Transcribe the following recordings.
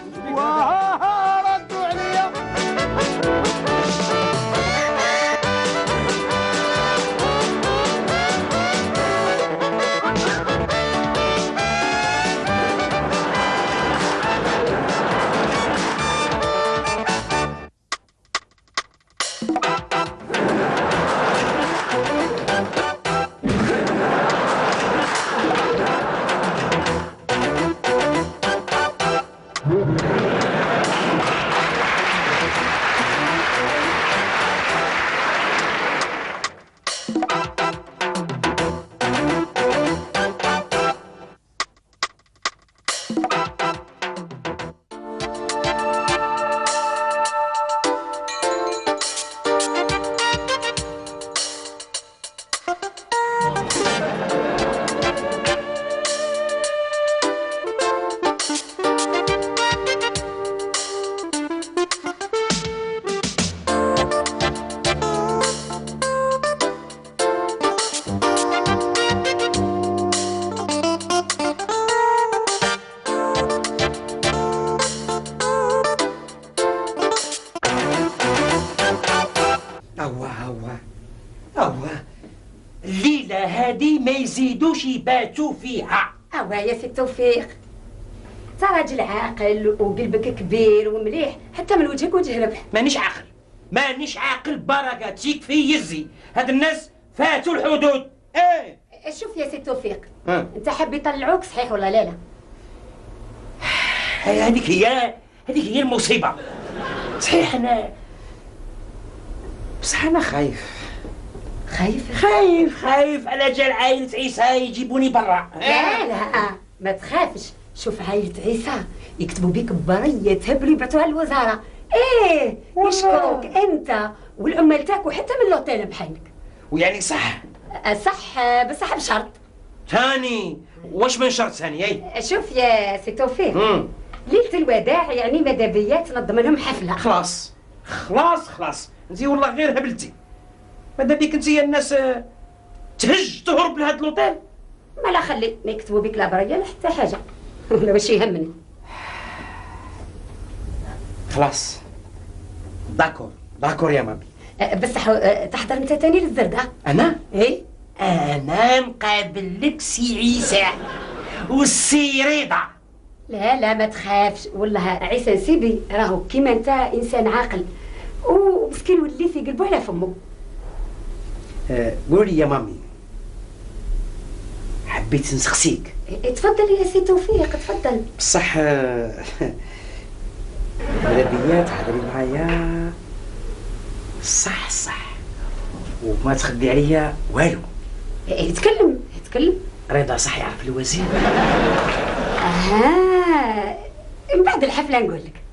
ردوا عليا. الليلة هذه ما يزيدوش يباتوا فيها. يا سي توفيق، انت راجل عاقل وقلبك كبير ومليح، حتى من وجهك وجه ربح. مانيش عاقل بركات، يكفي يزي. هاد الناس فاتوا الحدود. شوف يا سي توفيق، انت حاب يطلعوك صحيح ولا لا؟ هذيك هي المصيبة. صحيح بصح انا خايف على جال عائلة عيسى يجيبوني برا. لا ما تخافش. شوف عائلة عيسى يكتبوا بك برية تهبلوا يبعثوها للوزارة. يشكروك انت والعمال تاعك وحتى من لوطيل بحالك. ويعني صح بصح بشرط ثاني. واش من شرط ثاني؟ شوف يا سي توفيق، ليلة الوداع يعني ماذا بيا تنظم لهم حفلة. خلاص انتي والله غير هبلتي. ماذا بيك انتي الناس تهج تهرب لهاد لوطيل. ما لا خلي ما يكتبوا بك لا برية لا حتى حاجة. ولا واش يهمني. خلاص داكور يا مامي. بصح تحضر انت تاني للزردة. انا؟ انا نقابل لك سي عيسى والسي رضا. لا ما تخافش والله. عيسى سيدي راهو كيما انت انسان عاقل ومسكين ولي في قلبه على فمه. قولي يا مامي، حبيت نسقسيك. تفضل يا سي توفيق تفضل. بصح ماذا تحضري معايا صح وما تخبي عليا والو. يتكلم رضا صح يعرف الوزير. من بعد الحفلة نقول لك.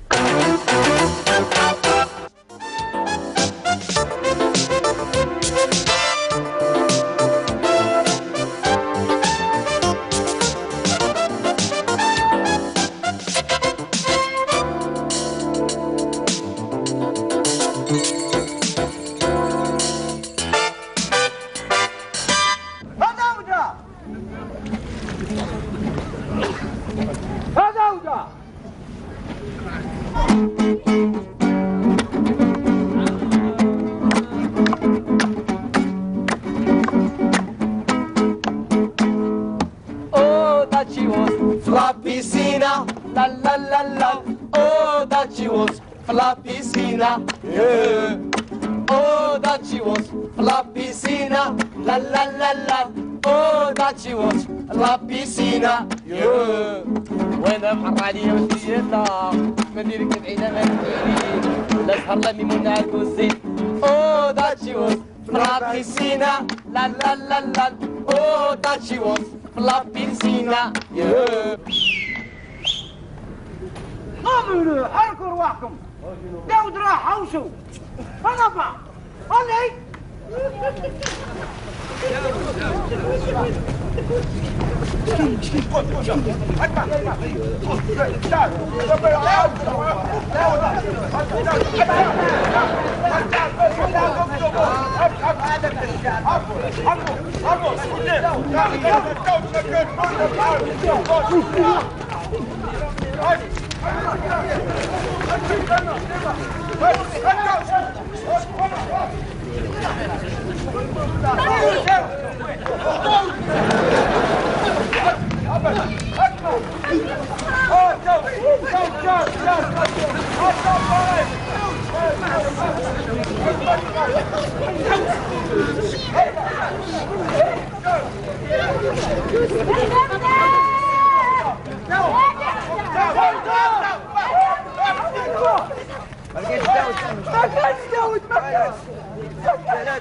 وانا محر عليا وسيدنا ما نديرك بعيدة ما تديري لا سهر لا ميمون على الزيت. that she was في لا بيسينا لا that she was في لا بيسينا. قاموا حركوا رواحكم. داود راح حوشوا. انا بقى علي.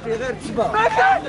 غير تشبه ما كان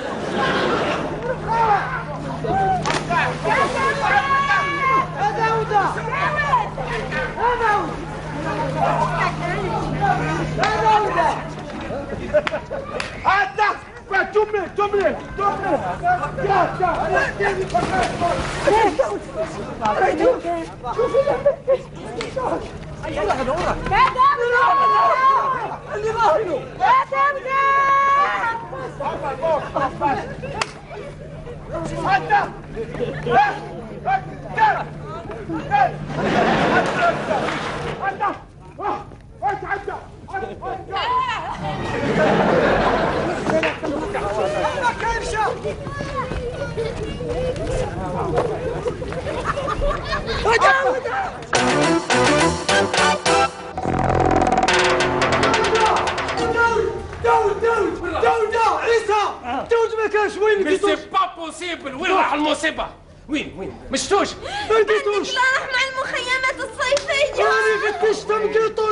وين راح المصيبة؟ وين؟ ما شفتوش؟ ما لقيتوش. راح مع المخيمات الصيفية. أنا فتشتهم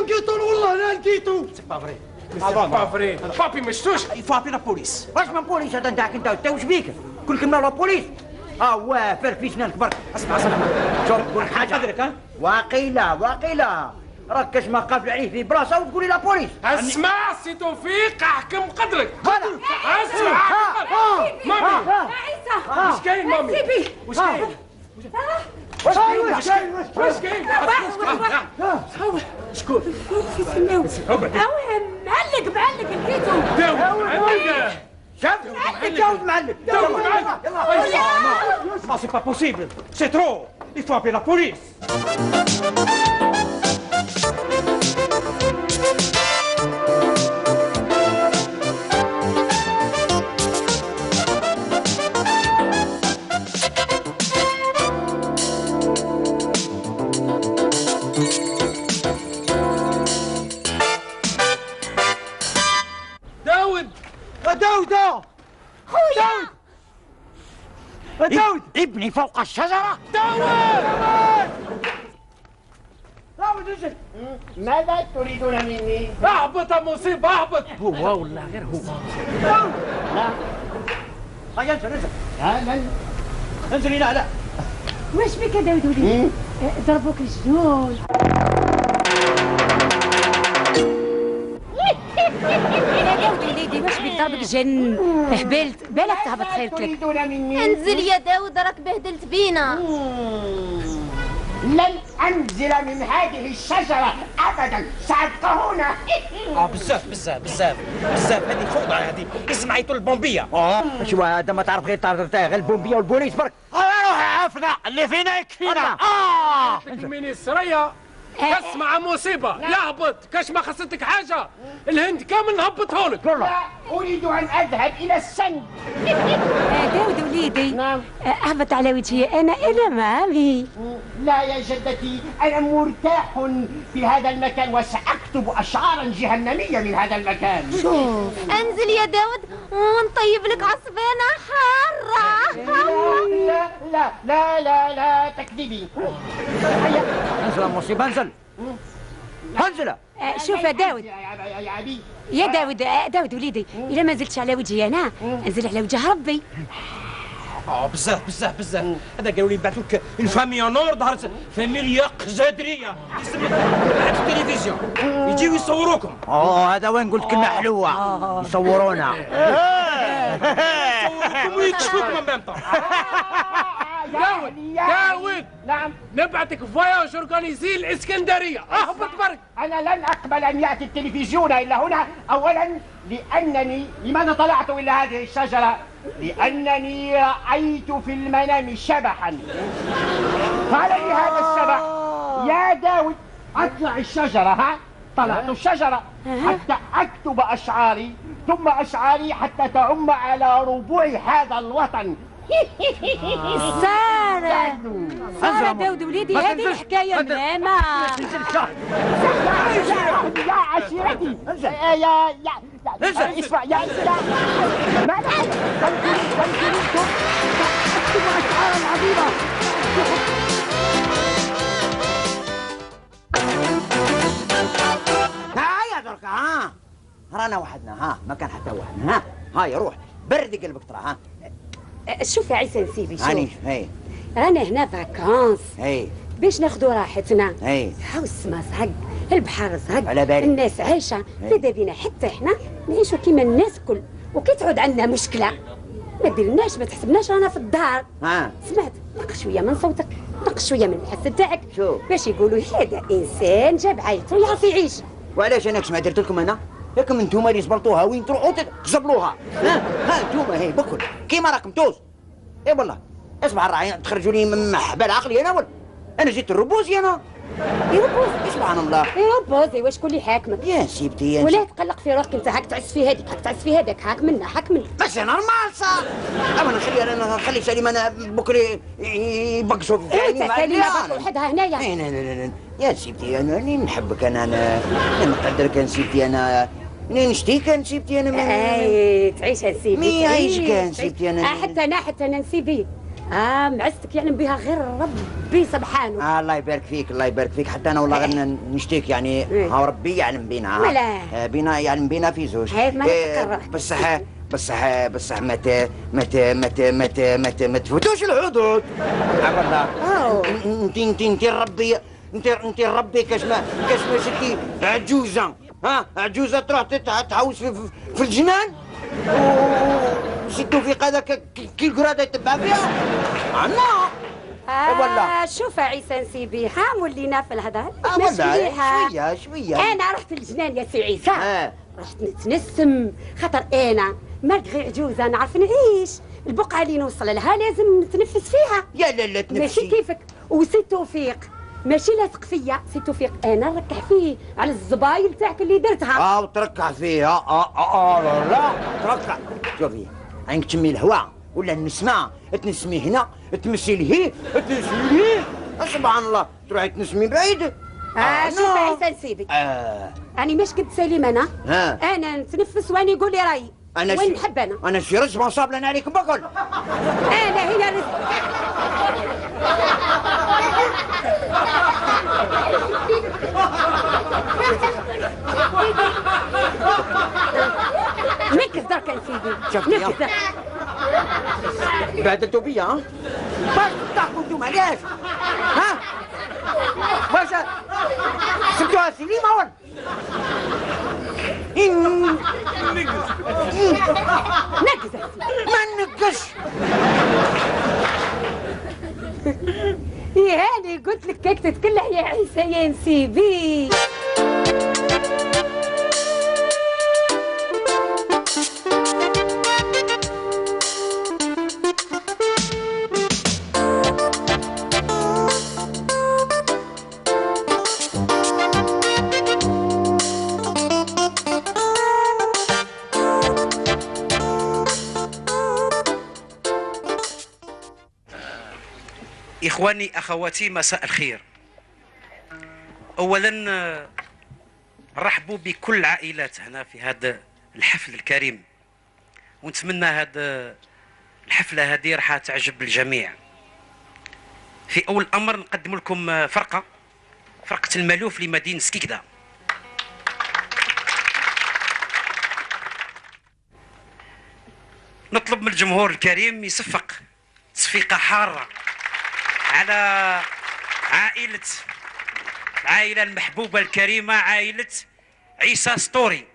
قيطون والله لا لقيتو. سي با فري. بابي ما شفتوش؟ يفابي لا بوليس. واش من بوليس هذا نتاعك انت واش بيك؟ كل كلمة لا بوليس. واه فرفيشنا الكبر. اسمع شوف نقول لك حاجة. حذرك ها؟ واقيلا راك كاش ما قابل عليه في بلاصة وتقولي لا بوليس. اسمع سي توفيق احكم قدرك. اسمع مامي. عيسى واش كاين مامي؟ واش كاين؟ واش كاين؟ شكون؟ معلق لقيتو. داود شوف جاوب معلم. Non, c'est pas possible. C'est trop. Il faut appeler la police. داود ابني فوق الشجرة. داود انزل. ماذا تريدون مني؟ اهبط يا مصيبة اهبط. هو ولا غير هو؟ داود. لا. هيا انزل. لا. انزل هنا لا. واش بك يا داود وليدي؟ ضربوك الجنون. يا داود وليدي واش بك ضربك جن؟ هبلت بالك تهبط خيرك. تريدون مني؟ انزل يا داود راك بهدلت بينا. لن انزل من هذه الشجرة ابدا سأبقى هنا. بزاف هذه فوضى هذه. اسمع يطول البومبية. شو هذا ما تعرف غير البومبية والبوليس برك. روح عافنا اللي فينا يكفينا. المينيسترية اسمع مصيبة يهبط كاش ما خصتك حاجة الهند كامل نهبطه لك. لا اريد ان اذهب الى السند. داود وليدي. نعم. اهبط على وجهي انا مامي. لا يا جدتي انا مرتاح في هذا المكان وساكتب اشعارا جهنمية من هذا المكان. انزل يا داود ونطيب لك عصبانة حارة. لا تكذبي. انزل مصيبة انزل. شوف يا داود. يا عبي. يا داود وليدي الا ما نزلتش على وجهي انا انزل على وجه ربي. بزاف هذا قالوا لي بعثوا لك الفامي نور ظهرت فاميليا قزادريه بعد التلفزيون يجيو يصوروكم. هذا وين قلت كلمة حلوة. يصورونا. يصوروكم ويكشفوكم من ميم طون. داود نعم. نبعثك فواياج اورغانيزي الاسكندريه. اهبط برك. انا لن اقبل ان ياتي التلفزيون الا هنا. اولا لانني لماذا طلعت الى هذه الشجره؟ لانني رايت في المنام شبحا. قال لي هذا الشبح يا داود اطلع الشجرة ها، طلعت الشجرة حتى اكتب اشعاري، ثم اشعاري حتى تعم على ربوع هذا الوطن. سارة داود وليدي، هذه الحكاية ملامة. يا عشيرتي يا اسمع يا ما اكتب اشعارا عظيمة. ها يا دركا ها رانا وحدنا، ها ما كان حتى واحد. ها هاي روح بردي قلبك ترى. ها شوف يا عيسى نسيبي، شوف هاني هي رانا هنا فاكونس هي باش ناخذوا راحتنا. هي هاو السما زهق، البحر زهق، على بالي. الناس عايشه، ماذا بينا حتى احنا نعيشوا كيما الناس الكل. وكي تعود عندنا مشكله ما ديرناش، ما تحسبناش رانا في الدار. ها سمعت، نقص شويه من صوتك، نقص شويه من الحس تاعك، شوف. باش يقولوا هذا انسان جاب عيطو يعرف يعيش. وعلاش انا كش ما درت لكم انا؟ ياكم انتم اللي جبرتوها وين تروحوا تجبلوها. ها انتم هي بكل كيما راكم توز. اي والله اسمع الراعي تخرجوا لي من محبال عقلي انا ولا انا جيت الربوزي انا. يربوز سبحان الله. يربوز واش كل حاكمك يا سيبتي يا ولا تقلق في روحك انت، هاك تعس في هذيك، هاك تعس في هذاك، هاك منا هاك منا. بس نورمال صار. اما نخلي سليمان بكري يبقشوا في انت سليمه بطل وحدها هنايا. لا يا سيبتي انا نحبك، انا نقدرك يا سيبتي، انا نشتيك يا سيبتي انا. اي تعيش يا سيدي، مي يعيشك يا سيبتي انا. حتى انا نسيبي. معزتك يعلم بها غير ربي سبحانه. الله يبارك فيك، الله يبارك فيك. حتى انا والله غير نشتيك يعني. ها ربي يعلم بينا. ملا بينا يعلم بينا في زوج. ما تكرر. بصح ما تفوتوش الحدود. والله انت ربي، انت ربي كاش ما شتي عجوزه. ها عجوزه تروح تحوس في الجنان وشدوا في هذاك كي القراده يتبع فيها. والله شوف يا عيسى نسيبي، ها ولينا في الهضر. والله شويه انا رحت الجنان يا سي عيسى. رحت نتنسم، خاطر انا مالغري عجوزه نعرف نعيش. البقعه اللي نوصل لها لازم نتنفس فيها. يا لا تنفسي ماشي كيفك. وسي توفيق ماشي لاصق فيا، سي توفيق انا نركح فيه على الزبايل تاعك اللي درتها. وتركح فيها. لا تركح. شوفي عينك تشمي الهواء ولا النسمه، تنسمي هنا تمشي لهيه تنسمي لهيه. سبحان الله تروحي تنسمي بعيد. شوف عيسى نسيبي، أنا مش قد سليم أنا. أنا نتنفس وأنا يقول لي رايي وين نحب أنا شي ريسبونسابل أنا عليكم بكل. أنا هي نكذ درك يا سيدي، شفتي بعدتوا بيا. ها باش تضحكوا انتم علاش؟ ها واش سبتوها سليمه ولا؟ نكذ ما نكش. يا هاني قلت لك كيك تتكلح يا عيسى يا نسيبي. إخواني أخواتي مساء الخير. أولا رحبوا بكل العائلات هنا في هذا الحفل الكريم، ونتمنى هذا الحفلة هذه راح تعجب الجميع. في أول أمر نقدم لكم فرقة المالوف لمدينة سكيكدا. نطلب من الجمهور الكريم يصفق تصفيقة حارة على العائلة المحبوبة الكريمة، عائلة عيسى سطوري.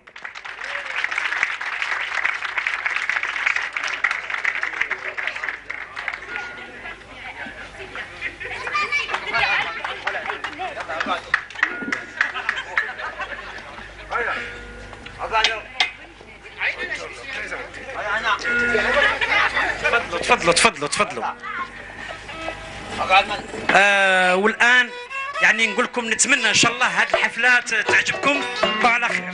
تفضلوا. والآن يعني نقول لكم نتمنى ان شاء الله هذه الحفلات تعجبكم وعلى خير.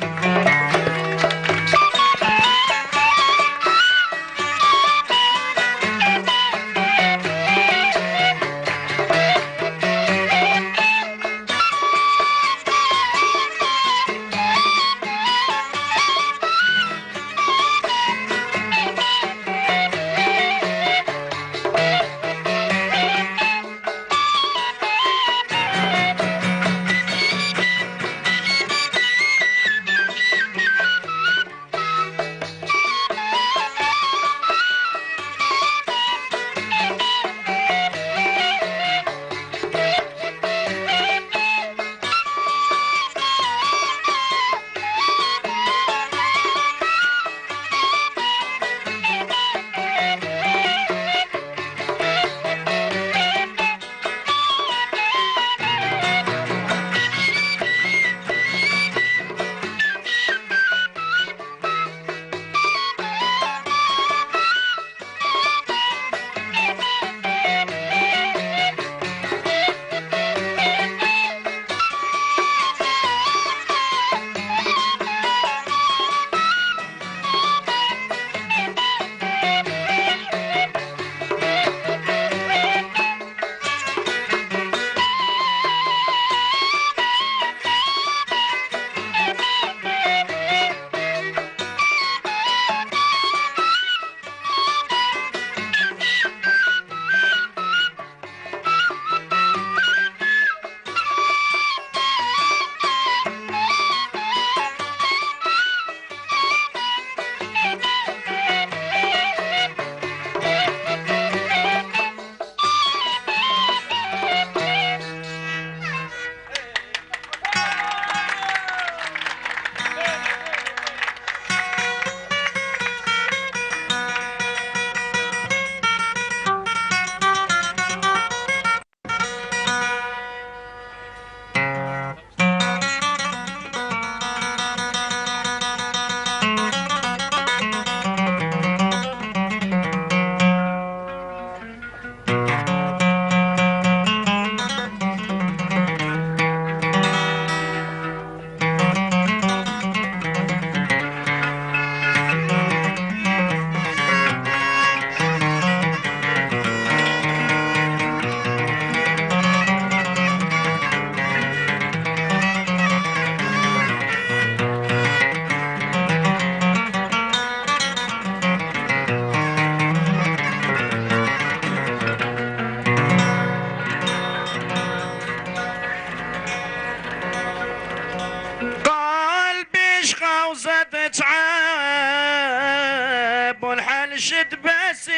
تعب والحال شد باسي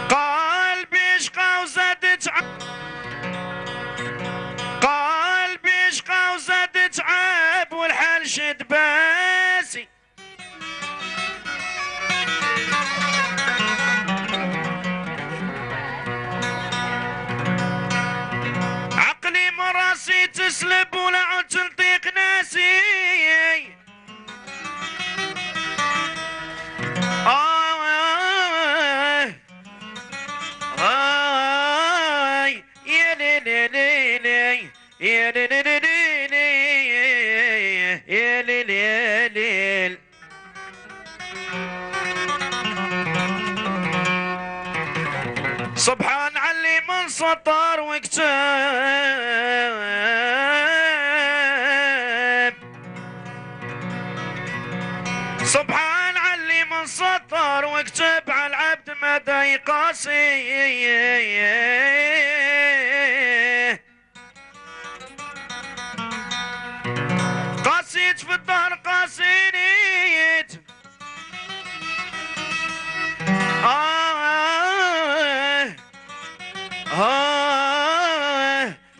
قلبي شقا وزاد قلبي شقا وزاد تعب والحال شد باسي عقلي مراسي تسلب ولا عد تلطيق ناسي يا ليلي ليلي يا ليلي ليلي يا ليلي يا ليل سبحان علي من سطر وكتاب سبحان علي من سطر وكتب على العبد مدى يقاسي قاسيت في الدار قاسيت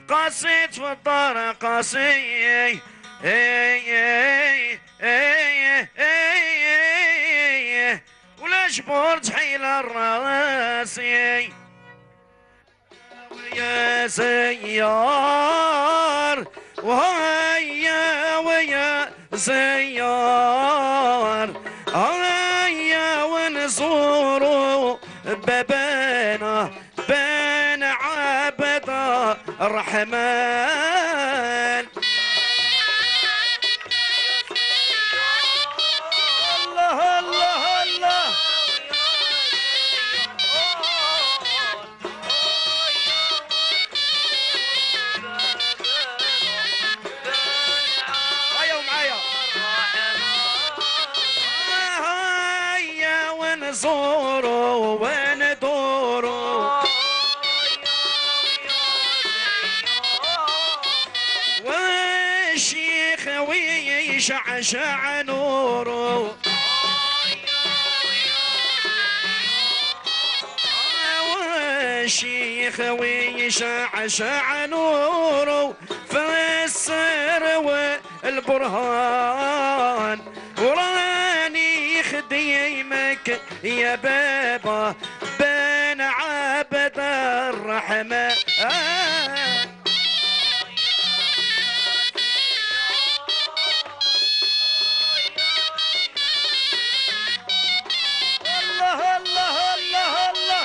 قاسيت في الدار قاسي ولا جبور تحيل الراسي يا سيار وهيا ويا زيار هيا ونزوروا بابانا بان عبد الرحمن. الله الله الله نزوروا وندوروا والشيخ ويشعشع نوره والشيخ ويشعشع نوره فسر والبرهان وراني خديمك يا بابا بن عبد الرحمن. الله الله الله الله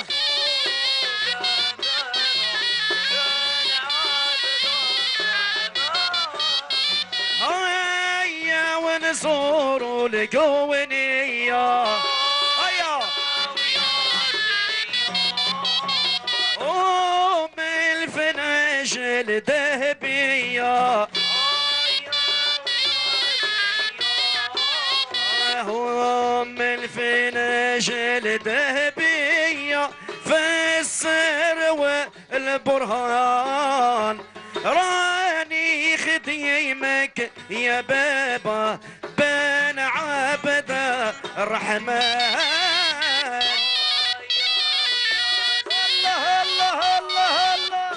هيا ونزوروا لقونية هيا أم الفناجل ذهبية أم الفناجل ذهبية فسر والبرهان راني خديمك يا بابا بن عبد الرحمن. الله الله الله الله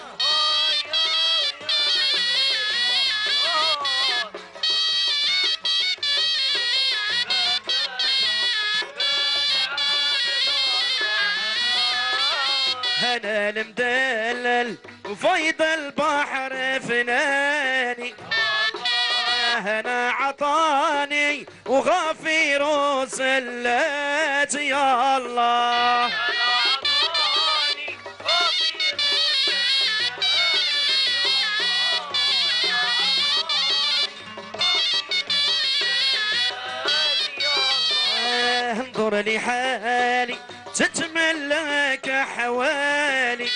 هنا المدلل وفيض البحر فناني هنا عطاني وغفير سلات يا الله انظر لحالي تتملك حوالي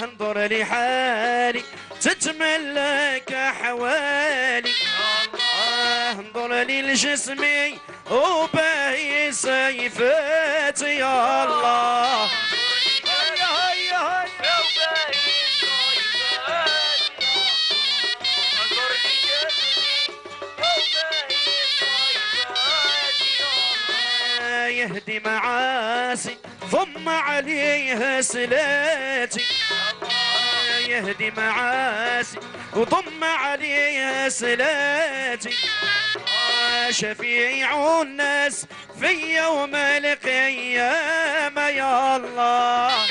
انظر لحالي تتملك حوالي انظر لجسمي وباهي سيفات يا الله هيا هيا هيا وباهي سيفات انظر لجسمي وباهي سيفات يهدي معاسي ضم عليها سلاتي يهدي معاسي وضم عليها سلاتي شفيع الناس في يوم القيامة يا الله